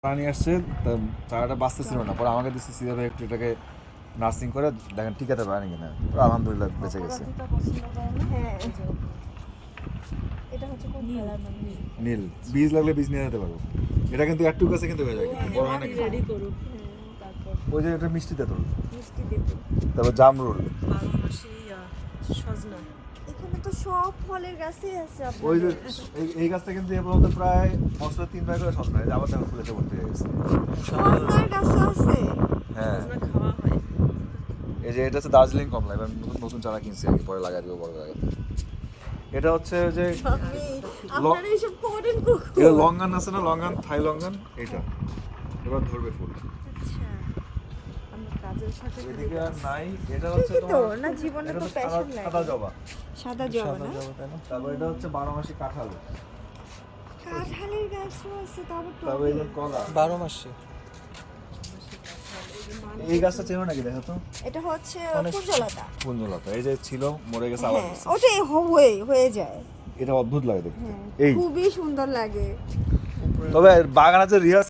প্রাণী আসছে, চারাটা বাঁচতেছিল না, পরে আমাকে দিচ্ছে সিধা ভাই একটু এটাকে নার্সিং করে দেখেন টিকাতে পারেনি কিনা। তো আলহামদুলিল্লাহ বেঁচে গেছে। হ্যাঁ এটা হচ্ছে কোন কালার মানে নীল বীজ লাগলে বীজ নিয়ে যেতে পারবো। এটা কিন্তু একটু কাছে কিন্তু হয়ে যায়, বড় হয় না কিন্তু। রেডি করুক। তারপর ওই যে এটা মিষ্টি তেঁতুল, মিষ্টি দেবে। তারপর জামরুল, 12 মাসে সজনা। এখানে তো সব ফলের গাছই আছে ওই যে আপনাদের। এই গাছটা কিন্তু এ পর্যন্ত প্রায় বছরে 3 বার করে সজনা, এই যে আবার দেখো ফুলেতে ভর্তি হয়ে গেছে। সজনার গাছ আছে। হ্যাঁ, সজনা খাওয়া হয়। এই যে এটা হচ্ছে দার্জিলিং কমলা, এবার নতুন নতুন চারা কিনছি আর কি, পরে লাগাই দেবো বড় জায়গাতে। এটা হচ্ছে ওই যে আমি আপনারা এইসব করেন কখন? এটা লঙ্গান আছে না, লঙ্গান, থাই লঙ্গান, এটা এবার ধরবে ফুল। আচ্ছা আমরা কাজের সাথে এদিকে আর নাই। এটা হচ্ছে ঠিকই তো, তোমার না জীবনে এটা তো তো প্যাশন সাদা লাগে। জবা, সাদা জবা না? তারপর এটা হচ্ছে 12 মাসি কাঁঠাল, কাঁঠালের গাছও আছে তারপর তারপর এই যে কলা। 12 মাসে এই গাছটা চেনো নাকি দেখো তো? এটা হচ্ছে অনেক- কুঞ্জলতা। কুঞ্জলতা, এই যে ছিল মরে গেছে আবার হ্যাঁ হচ্ছে। ওটাই হয়ে যায়। এটা অদ্ভুত লাগে দেখতে। হ্যাঁ এই খুবই সুন্দর লাগে। তবে বাগান আছে রিয়াজ